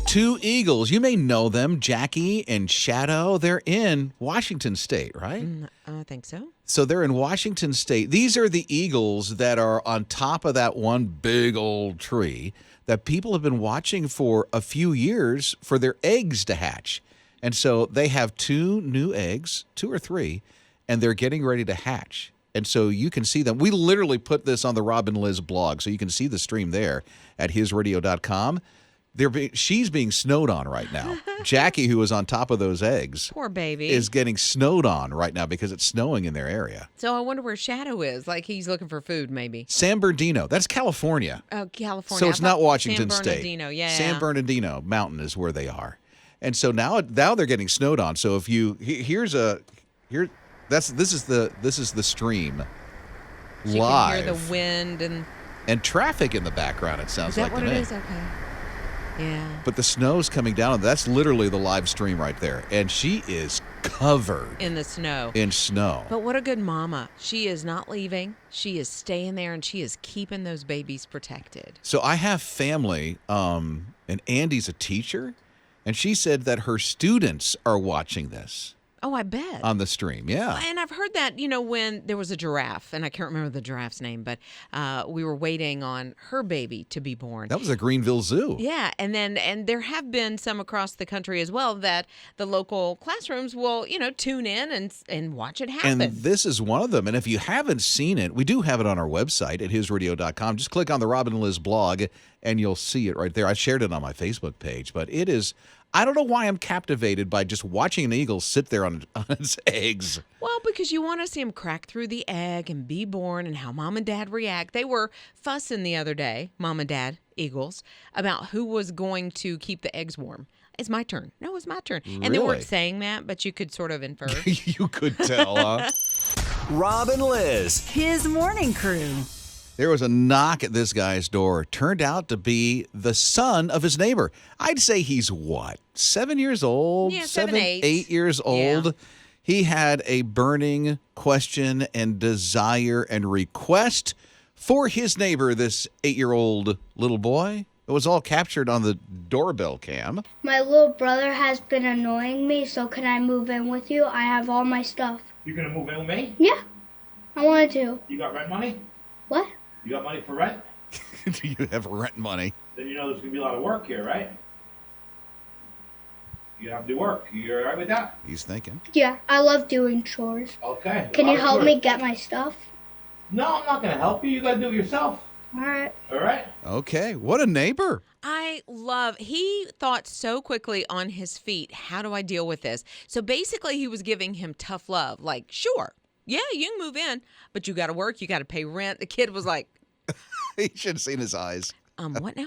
Two eagles. You may know them, Jackie and Shadow. They're in Washington State, right? I think so. So they're in Washington State. These are the eagles that are on top of that one big old tree that people have been watching for a few years for their eggs to hatch. And so they have two new eggs, 2 or 3, and they're getting ready to hatch. And so you can see them. We literally put this on the Rob and Lizz blog, so you can see the stream there at hisradio.com. She's being snowed on right now. Jackie, who was on top of those eggs, poor baby, is getting snowed on right now because it's snowing in their area. So I wonder where Shadow is. Like he's looking for food, maybe. San Bernardino. That's California. Oh, California. So it's not Washington San State. Bernardino, yeah. San Bernardino Mountain is where they are. And so now they're getting snowed on. So if you this is the stream so live. You can hear the wind and traffic in the background. It sounds like to me. Is that what it is? Okay. Yeah. But the snow's coming down. That's literally the live stream right there. And she is covered in the snow. In snow. But what a good mama. She is not leaving. She is staying there, and she is keeping those babies protected. So I have family, and Andy's a teacher, and she said that her students are watching this. Oh, I bet. On the stream, yeah. And I've heard that, when there was a giraffe, and I can't remember the giraffe's name, but we were waiting on her baby to be born. That was at Greenville Zoo. Yeah, and there have been some across the country as well that the local classrooms will, tune in and watch it happen. And this is one of them. And if you haven't seen it, we do have it on our website at hisradio.com. Just click on the Rob and Lizz blog, and you'll see it right there. I shared it on my Facebook page, but it is... I don't know why I'm captivated by just watching an eagle sit there on its eggs. Well, because you want to see him crack through the egg and be born and how mom and dad react. They were fussing the other day, mom and dad, eagles, about who was going to keep the eggs warm. It's my turn. No, it's my turn. Really? And they weren't saying that, but you could sort of infer. You could tell, huh? Rob and Lizz. His morning crew. There was a knock at this guy's door. Turned out to be the son of his neighbor. I'd say he's what? 7 years old? Yeah, 7, 8. 8 years old. Yeah. He had a burning question and desire and request for his neighbor, this 8-year-old little boy. It was all captured on the doorbell cam. My little brother has been annoying me, so can I move in with you? I have all my stuff. You're going to move in with me? Yeah, I wanted to. You got rent money? What? You got money for rent? Do you have rent money? Then you know there's going to be a lot of work here, right? You have to do work. You all right with that? He's thinking. Yeah, I love doing chores. Okay. Can you help me get my stuff? No, I'm not going to help you. You got to do it yourself. All right. All right? Okay. What a neighbor. He thought so quickly on his feet, how do I deal with this? So basically he was giving him tough love. Like, sure, yeah, you can move in, but you got to work, you got to pay rent. The kid was like. He should have seen his eyes. What now?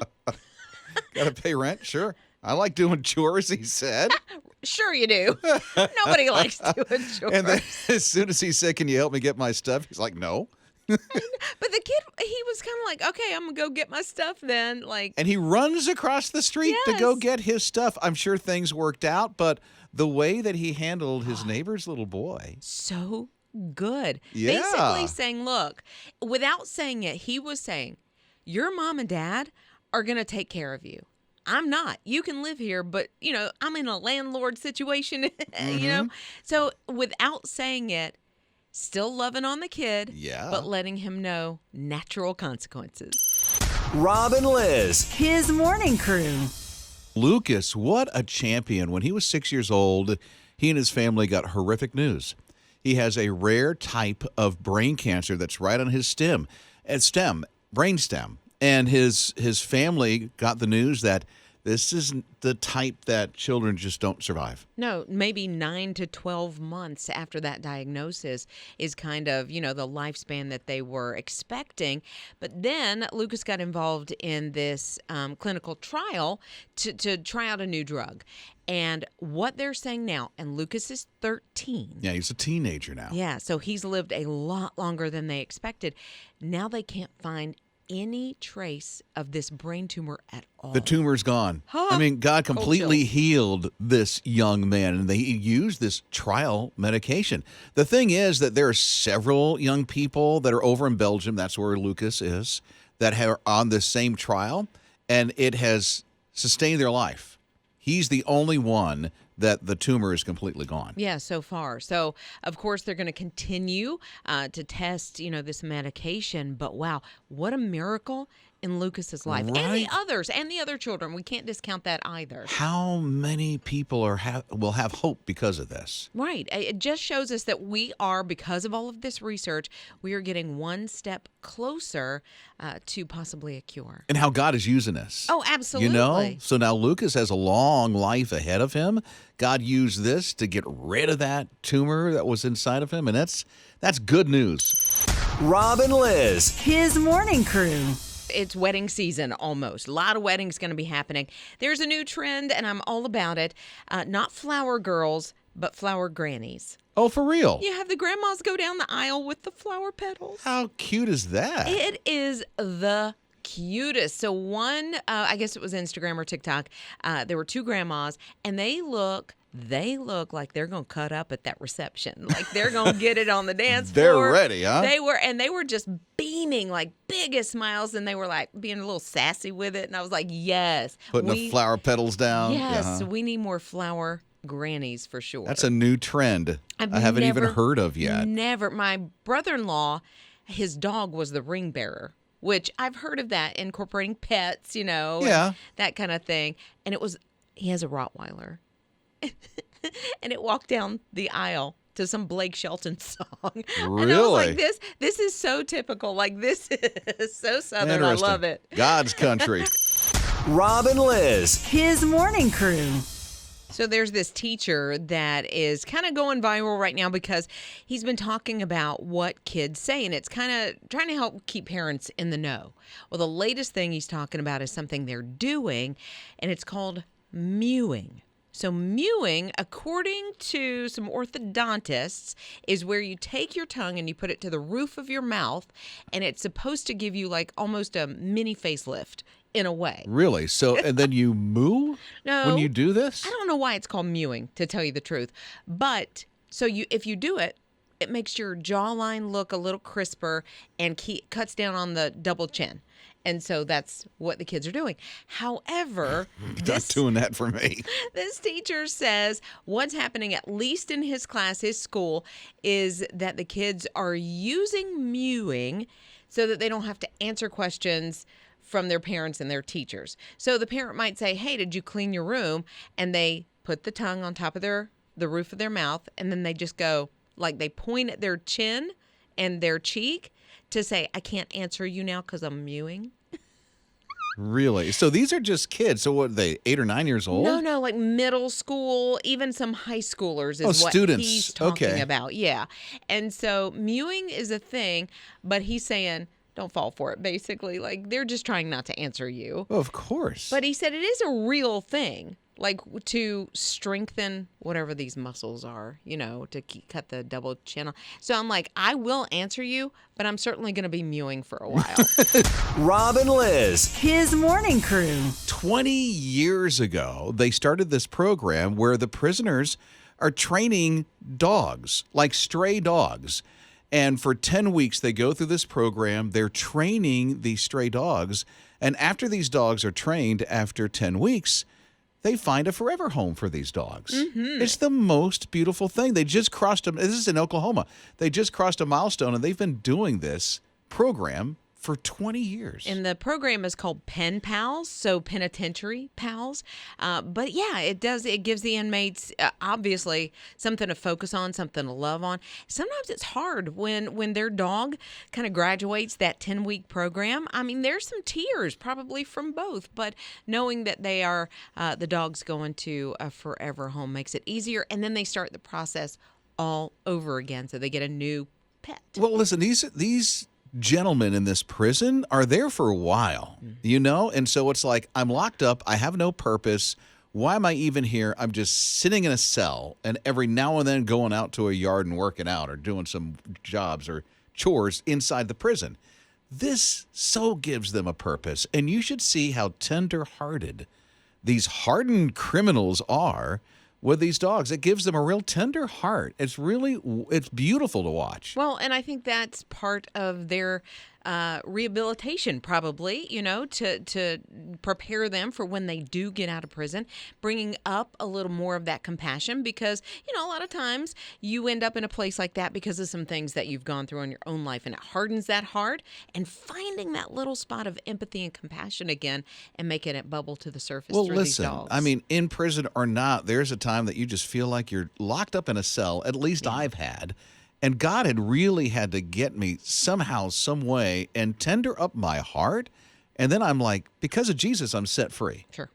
Got to pay rent? Sure. I like doing chores, he said. Sure you do. Nobody likes doing chores. And then as soon as he said, can you help me get my stuff? He's like, no. But the kid, he was kind of like, okay, I'm going to go get my stuff then. And he runs across the street to go get his stuff. I'm sure things worked out, but the way that he handled his neighbor's little boy. So good. Yeah. Basically saying, look, without saying it, he was saying, your mom and dad are going to take care of you. I'm not. You can live here, but, I'm in a landlord situation, So without saying it, still loving on the kid, but letting him know natural consequences. Rob and Lizz. His morning crew. Lucas, what a champion. When he was 6 years old, he and his family got horrific news. He has a rare type of brain cancer that's right on his brainstem. And his family got the news that this isn't the type that children just don't survive. No, maybe 9 to 12 months after that diagnosis is kind of, the lifespan that they were expecting. But then Lucas got involved in this clinical trial to try out a new drug. And what they're saying now, and Lucas is 13. Yeah, he's a teenager now. Yeah, so he's lived a lot longer than they expected. Now they can't find any trace of this brain tumor at all. The tumor's gone. Huh. I mean, God completely chills. healed this young man, and they used this trial medication. The thing is that there are several young people that are over in Belgium, that's where Lucas is, that are on this same trial, and it has sustained their life. He's the only one that the tumor is completely gone. Yeah, so far. So, of course, they're going to continue to test, this medication. But wow, what a miracle in Lucas's life. And the Right. others, and the other children. We can't discount that either. How many people will have hope because of this? Right. It just shows us that we are, because of all of this research, we are getting one step closer to possibly a cure. And how God is using this. Oh, absolutely. You know? So now Lucas has a long life ahead of him. God used this to get rid of that tumor that was inside of him, and that's good news. Rob and Lizz. His morning crew. It's wedding season almost. A lot of weddings going to be happening. There's a new trend, and I'm all about it. Not flower girls, but flower grannies. Oh, for real? You have the grandmas go down the aisle with the flower petals. How cute is that? It is the cutest. So one, I guess it was Instagram or TikTok, there were two grandmas, and they look like they're going to cut up at that reception. Like they're going to get it on the dance They're floor. ready, huh? They were just beaming, like biggest smiles, and they were like being a little sassy with it. And I was like, yes. Putting the flower petals down. Yes, Uh-huh. we need more flower grannies for sure. That's a new trend I haven't even heard of yet. Never. My brother-in-law, his dog was the ring bearer, which I've heard of that, incorporating pets, Yeah. and that kind of thing. And he has a Rottweiler. And it walked down the aisle to some Blake Shelton song. And I was like, Really? this is so typical. Like, this is so Southern. I love it. God's country. Rob and Lizz. His morning crew. So there's this teacher that is kind of going viral right now because he's been talking about what kids say, and it's kind of trying to help keep parents in the know. Well, the latest thing he's talking about is something they're doing, and it's called mewing. So mewing, according to some orthodontists, is where you take your tongue and you put it to the roof of your mouth, and it's supposed to give you like almost a mini facelift in a way. Really? So, and then you moo No. when you do this? I don't know why it's called mewing, to tell you the truth. But if you do it, it makes your jawline look a little crisper and cuts down on the double chin. And so that's what the kids are doing. However, Not doing that for me. this teacher says what's happening, at least in his class, his school, is that the kids are using mewing so that they don't have to answer questions from their parents and their teachers. So the parent might say, hey, did you clean your room? And they put the tongue on top of the roof of their mouth, and then they just go, like they point at their chin and their cheek to say, I can't answer you now because I'm mewing. Really? So these are just kids. So what are they, 8 or 9 years old? No, like middle school, even some high schoolers is what students. he's talking Okay. about. Yeah. And so mewing is a thing, but he's saying, don't fall for it, basically. Like, they're just trying not to answer you. Well, of course. But he said it is a real thing, like to strengthen whatever these muscles are, to cut the double chin. So I'm like, I will answer you, but I'm certainly going to be mewing for a while. Rob and Lizz. His morning crew. 20 years ago, they started this program where the prisoners are training dogs, like stray dogs. And for 10 weeks, they go through this program. They're training these stray dogs. And after these dogs are trained, after 10 weeks, they find a forever home for these dogs. Mm-hmm. It's the most beautiful thing. They just crossed this is in Oklahoma. They just crossed a milestone, and they've been doing this program for 20 years. And the program is called Pen Pals, so penitentiary pals. But yeah, it gives the inmates obviously something to focus on, something to love on. Sometimes it's hard when their dog kind of graduates that 10-week program. I mean, there's some tears probably from both, but knowing that they are the dog's going to a forever home makes it easier. And then they start the process all over again, so they get a new pet. Well, listen, these gentlemen in this prison are there for a while, and so it's like, I'm locked up, I have no purpose, why am I even here? I'm just sitting in a cell, and every now and then going out to a yard and working out or doing some jobs or chores inside the prison. This so gives them a purpose. And you should see how tender-hearted these hardened criminals are with these dogs. It gives them a real tender heart. It's beautiful to watch. Well, and I think that's part of their rehabilitation, probably, to prepare them for when they do get out of prison, bringing up a little more of that compassion because, a lot of times you end up in a place like that because of some things that you've gone through in your own life, and it hardens that heart, and finding that little spot of empathy and compassion again and making it bubble to the surface through these dogs. I mean, in prison or not, there's a time that you just feel like you're locked up in a cell, at least I've had. And God had really had to get me somehow, some way, and tender up my heart. And then I'm like, because of Jesus, I'm set free. Sure.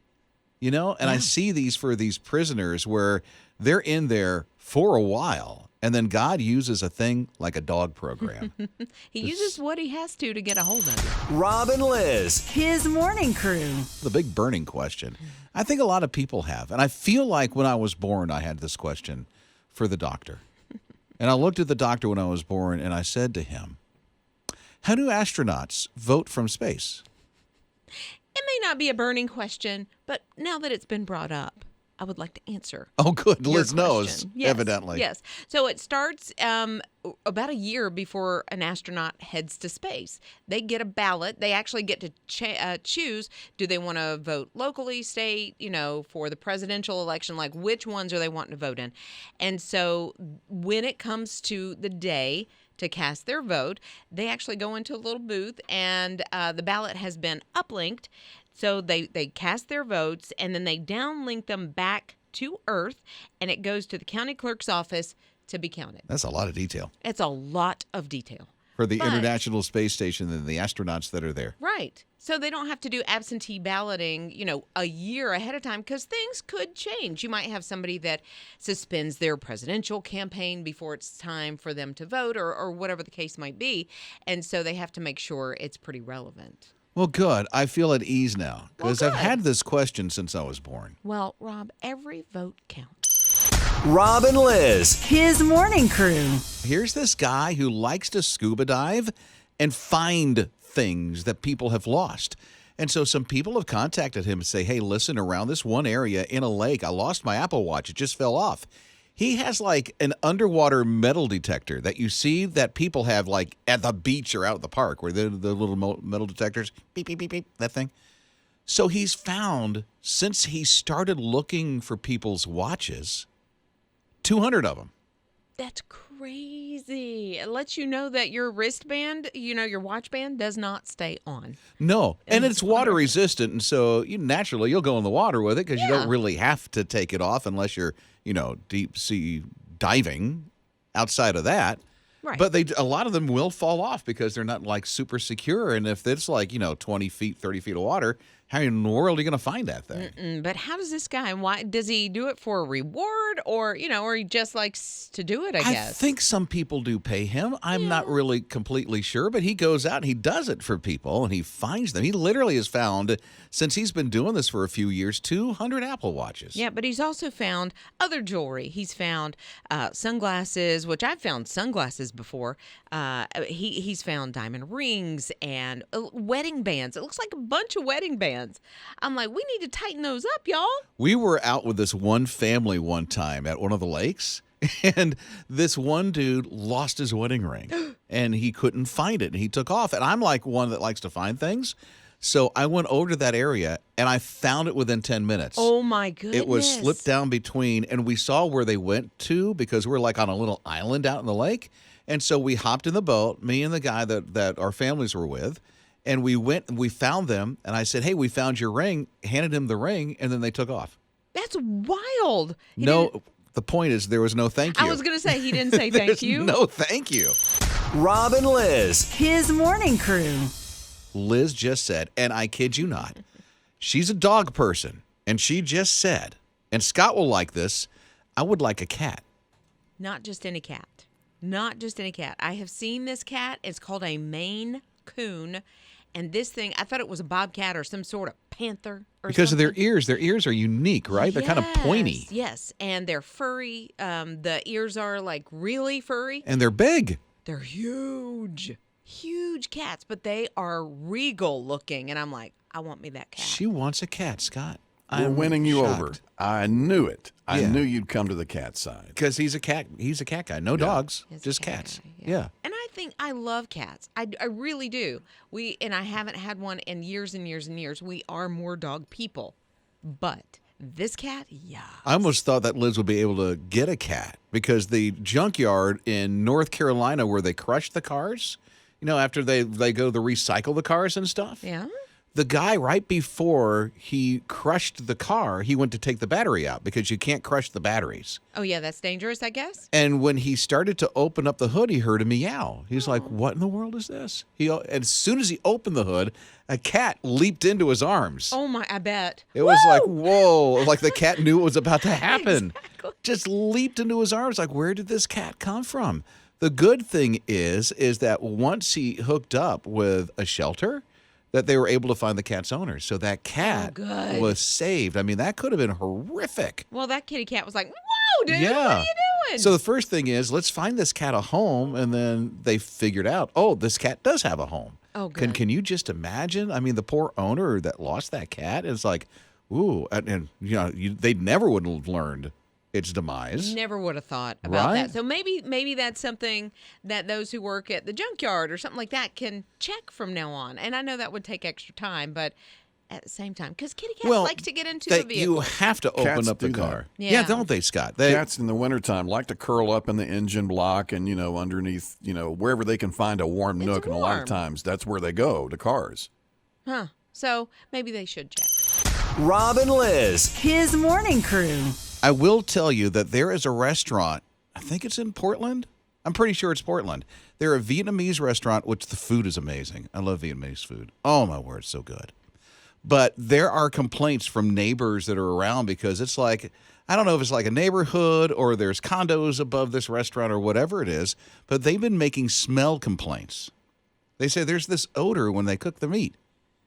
And I see these for these prisoners where they're in there for a while. And then God uses a thing like a dog program. He uses what he has to get a hold of you. Rob and Lizz. His morning crew. The big burning question. I think a lot of people have. And I feel like when I was born, I had this question for the doctor. And I looked at the doctor when I was born, and I said to him, how do astronauts vote from space? It may not be a burning question, but now that it's been brought up, I would like to answer. Oh, good. your Liz knows, question. Yes, evidently. Yes. So it starts about a year before an astronaut heads to space. They get a ballot. They actually get to choose, do they want to vote locally, state, for the presidential election, like which ones are they wanting to vote in? And so when it comes to the day to cast their vote, they actually go into a little booth, and the ballot has been uplinked. So they cast their votes, and then they downlink them back to Earth, and it goes to the county clerk's office to be counted. That's a lot of detail. It's a lot of detail. For the International Space Station and the astronauts that are there. Right. So they don't have to do absentee balloting, a year ahead of time, because things could change. You might have somebody that suspends their presidential campaign before it's time for them to vote, or whatever the case might be. And so they have to make sure it's pretty relevant. Well, good. I feel at ease now because Well, I've good. had this question since I was born. Well, Rob, every vote counts. Rob and Lizz. His morning crew. Here's this guy who likes to scuba dive and find things that people have lost. And so some people have contacted him and say, hey, listen, around this one area in a lake, I lost my Apple Watch. It just fell off. He has like an underwater metal detector that you see that people have like at the beach or out at the park where the little metal detectors, beep, beep, beep, beep, that thing. So he's found, since he started looking for people's watches, 200 of them. That's crazy. It lets you know that your wristband, your watch band does not stay on. No, and it's water resistant, and so naturally you'll go in the water with it because you don't really have to take it off unless you're, deep sea diving. Outside of that, Right. But a lot of them will fall off because they're not like super secure, and if it's like 20 feet, 30 feet of water, how in the world are you going to find that thing? But how does this guy? Why does he do it for a reward, or or he just likes to do it? I guess. I think some people do pay him. I'm not really completely sure, but he goes out and he does it for people, and he finds them. He literally has found, since he's been doing this for a few years, 200 Apple Watches. Yeah, but he's also found other jewelry. He's found sunglasses, which I've found sunglasses before. He's found diamond rings and wedding bands. It looks like a bunch of wedding bands. I'm like, we need to tighten those up, y'all. We were out with this one family one time at one of the lakes, and this one dude lost his wedding ring, and he couldn't find it, and he took off. And I'm like one that likes to find things. So I went over to that area, and I found it within 10 minutes. Oh, my goodness. It was slipped down between, and we saw where they went to because we're like on a little island out in the lake. And so we hopped in the boat, me and the guy that our families were with, and we went and we found them. And I said, hey, we found your ring, handed him the ring, and then they took off. That's wild. The point is there was no thank you. I was going to say he didn't say thank There's you. No thank you. Rob and Lizz. His morning crew. Liz just said, and I kid you not, she's a dog person, and she just said, and Scott will like this, I would like a cat. Not just any cat. Not just any cat. I have seen this cat. It's called a Maine Coon. And this thing, I thought it was a bobcat or some sort of panther or Because something. of their ears. Their ears are unique, right? They're kind of pointy. Yes, and they're furry. The ears are like really furry. And they're big. They're huge. huge cats, but they are regal looking. And I'm like, I want me that cat. She wants a cat, Scott. We're I'm winning you shocked. over. I knew it. I Yeah. knew you'd come to the cat side. Because he's a cat. He's a cat guy. No dogs, He's a just cat cats. guy, Yeah. And I think I love cats. I really do. And I haven't had one in years and years and years. We are more dog people. But this cat, yeah. I almost thought that Liz would be able to get a cat because the junkyard in North Carolina where they crush the cars, after they go to recycle the cars and stuff. Yeah. The guy, right before he crushed the car, he went to take the battery out because you can't crush the batteries. Oh, yeah, that's dangerous, I guess. And when he started to open up the hood, he heard a meow. He's like, what in the world is this? And as soon as he opened the hood, a cat leaped into his arms. Oh, my, I bet. It was like, whoa, like the cat knew it was about to happen. Exactly. Just leaped into his arms. Like, where did this cat come from? The good thing is that once he hooked up with a shelter, that they were able to find the cat's owner. So that cat good. was saved. I mean, that could have been horrific. Well, that kitty cat was like, whoa, dude, what are you doing? So the first thing is, let's find this cat a home. And then they figured out, this cat does have a home. Oh, good. Can you just imagine? I mean, the poor owner that lost that cat is like, ooh, and they never would have learned its demise. Never would have thought about Right? that. So maybe that's something that those who work at the junkyard or something like that can check from now on. And I know that would take extra time, but at the same time, because kitty cats like to get into the vehicle. You have to open Cats up the do that. car. Yeah. Don't they, Scott? Cats in the wintertime like to curl up in the engine block and, underneath, wherever they can find a warm nook. And a lot warm. of times that's where they go, to cars. Huh. So maybe they should check. Rob and Liz. His morning crew. I will tell you that there is a restaurant, I think it's in Portland. I'm pretty sure it's Portland. They're a Vietnamese restaurant, which the food is amazing. I love Vietnamese food. Oh, my word, so good. But there are complaints from neighbors that are around because it's like, I don't know if it's like a neighborhood or there's condos above this restaurant or whatever it is, but they've been making smell complaints. They say there's this odor when they cook the meat.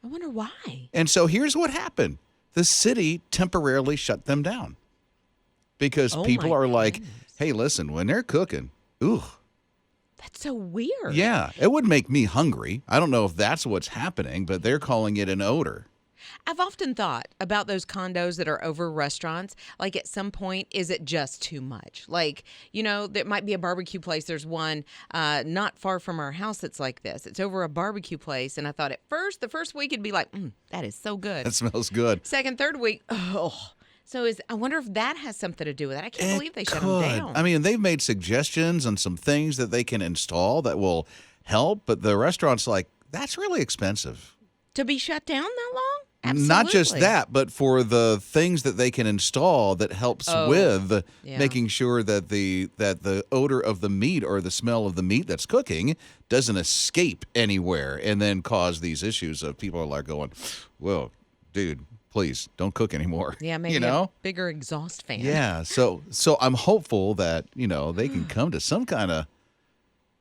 I wonder why. And so here's what happened. The city temporarily shut them down. Because people my are like, goodness. hey, listen, when they're cooking, ooh, That's so weird. yeah, it would make me hungry. I don't know if that's what's happening, but they're calling it an odor. I've often thought about those condos that are over restaurants. Like at some point, is it just too much? Like, there might be a barbecue place. There's one not far from our house that's like this. It's over a barbecue place. And I thought the first week it'd be like, that is so good. That smells good. Second, third week, So I wonder if that has something to do with it. I can't believe they shut them down. I mean, they've made suggestions on some things that they can install that will help, but the restaurant's like, that's really expensive. To be shut down that long? Absolutely. Not just that, but for the things that they can install that helps with making sure that the odor of the meat or the smell of the meat that's cooking doesn't escape anywhere and then cause these issues of people are like going, well, dude, please don't cook anymore. Yeah, maybe a bigger exhaust fan. Yeah, so I'm hopeful that, they can come to some kind of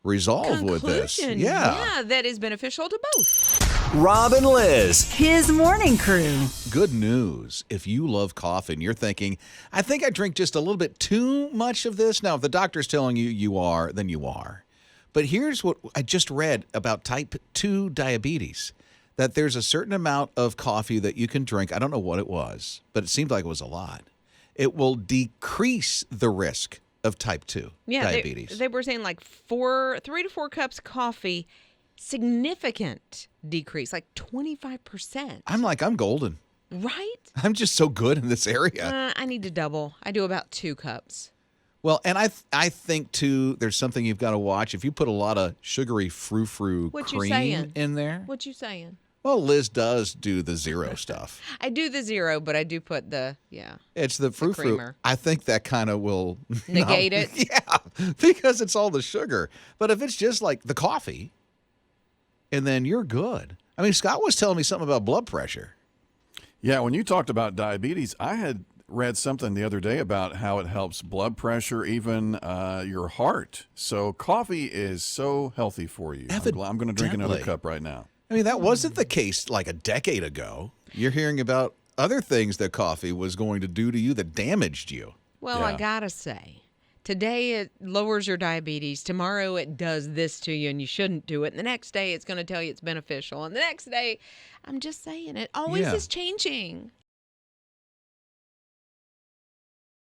resolve with this. Conclusion. Yeah. That is beneficial to both. Rob and Liz. His morning crew. Good news. If you love coffee and you're thinking, I think I drink just a little bit too much of this. Now, if the doctor's telling you you are, then you are. But here's what I just read about type 2 diabetes, that there's a certain amount of coffee that you can drink. I don't know what it was, but it seemed like it was a lot. It will decrease the risk of type 2 diabetes. They were saying like 3 to 4 cups coffee, significant decrease, like 25%. I'm golden. Right? I'm just so good in this area. I need to double. I do about 2 cups. Well, and I think, too, there's something you've got to watch. If you put a lot of sugary frou-frou What you cream saying? in there. What you saying? Well, Liz does do the zero stuff. I do the zero, but I do put It's the frou-frou. creamer. I think that kind of will Negate it? Yeah, because it's all the sugar. But if it's just like the coffee, and then you're good. I mean, Scott was telling me something about blood pressure. Yeah, when you talked about diabetes, I had read something the other day about how it helps blood pressure, even your heart. So coffee is so healthy for you. I'm going to drink another Evidently. cup right now. I mean, that wasn't the case like a decade ago. You're hearing about other things that coffee was going to do to you that damaged you. Well, Yeah. I gotta say, Today it lowers your diabetes. Tomorrow it does this to you and you shouldn't do it. And the next day it's going to tell you it's beneficial. And the next day, I'm just saying, it always Yeah. is changing.